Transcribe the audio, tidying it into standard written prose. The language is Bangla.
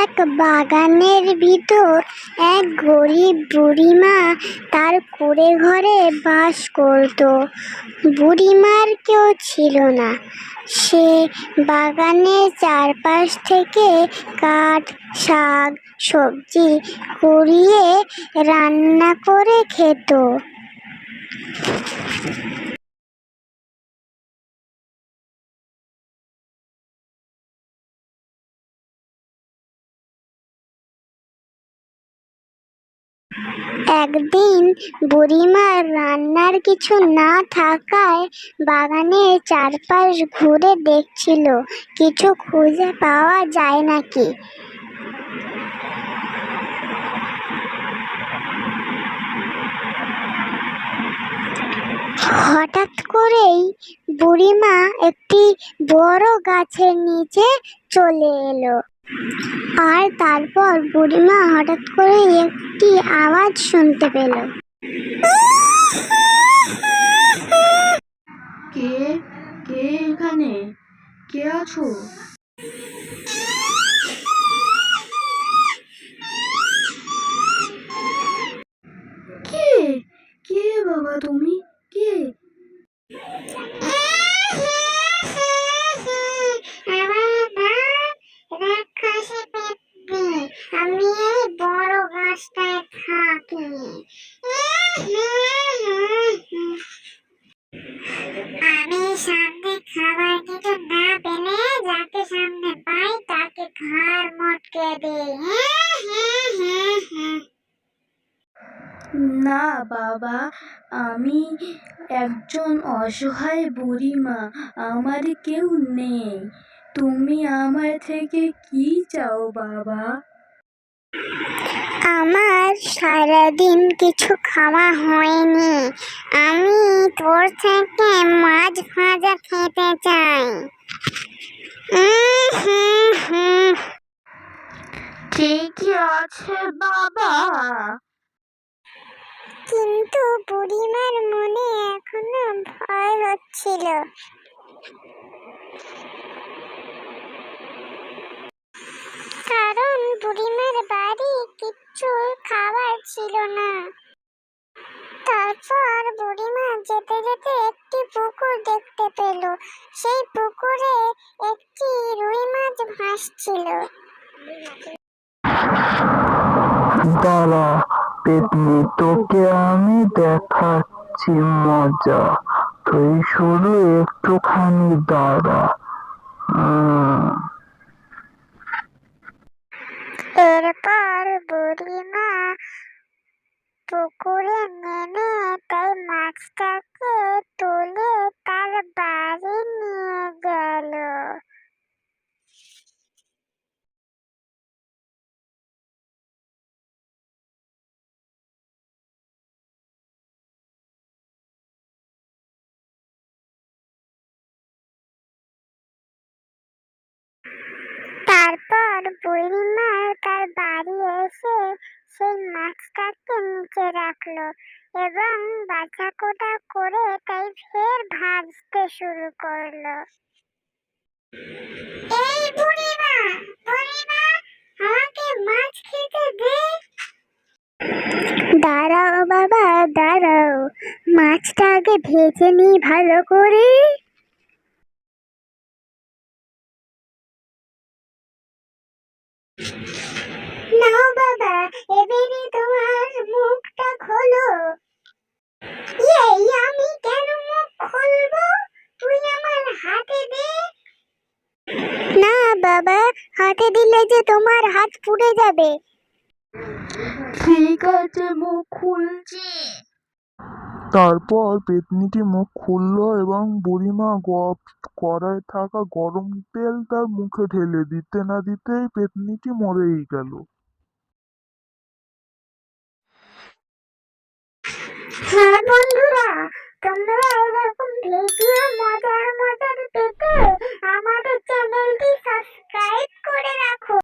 এক বাগানের ভিতর এক গরিব বুড়িমা তার কুঁড়ে ঘরে বাস করত। বুড়িমার কেউ ছিল না। সে বাগানের চারপাশ থেকে কাঠ, শাক, সবজি কুড়িয়ে রান্না করে খেত। একদিন বুড়িমার রান্নার কিছু না থাকায় বাগানের চারপাশ ঘুরে দেখছিল কিছু খুঁজে পাওয়া যায় নাকি। হঠাৎ করেই বুড়িমা একটি বড় গাছের নিচে চলে এলো। আর তারপর বুড়িমা হঠাৎ করে একটি আওয়াজ শুনতে পেল। কে কে এখানে? কে আছো? কে কে বাবা, তুমি কে? আমি এই বড় গাছটায় থাকি। আমি সামনে খাবার কিছু না পেলে যাকে সামনে পাই তাকে ঘাড় মটকে দিই। না বাবা, আমি একজন অসহায় বুড়িমা, আমার কেউ নেই। তুমি আমার থেকে কি চাও বাবা? আমার সারাদিন কিছু খাওয়া হয়নি। আমি তোর থেকে মাছ ভাজা খেতে চাই। ঠিকই আছে বাবা। কিন্তু বুড়িমার মনে এখনো ভয় হচ্ছিল। কারণ বুড়িমার বাড়ি কিচ্ছু খাবার ছিল না। তারপর বুড়িমা যেতে যেতে একটি পুকুর দেখতে পেল। সেই পুকুরে একটি রুই মাছ ভাসছিল। দাঁড়া পেতনি, তোকে আমি দেখাচ্ছি মজা। তুই শুধু একটুখানি দাঁড়া। এরপর বুড়িমা পুকুরে নেমে তাই মাছটাকে তুলে তার বাড়ি নিয়ে গেল। তারপর বুড়িমা তার বাড়ি এসে সেই মাছটাকে নিচে রাখলো এবং বাছাকোটা করে তাই ফের ভাজতে শুরু করলো। এই বুড়িমা, বুড়িমা, আমাকে মাছ খেতে দে। দাঁড়াও বাবা, দাঁড়াও, মাছটা আগে ভেজে নি ভালো করে। নাও বাবা, এবারে তোমার মুখটা খোলো। এই আমি কেন মুখ খুলবো? তুই আমার হাতে দে। না বাবা, হাতে দিলে যে তোমার হাত পুড়ে যাবে। ঠিক আছে, মুখ খুলছি। তারপর পেতনিটি মুখ খুলল এবং বুড়িমা কড়ায় থাকা গরম তেল তার মুখে ঢেলে দিতে না দিতেই পেতনিটি মরেই গেল। হ্যাঁ বন্ধুরা, তোমরা এরকম ভিডিও মজার মজার পেতে আমাদের চ্যানেলটি সাবস্ক্রাইব করে রাখো।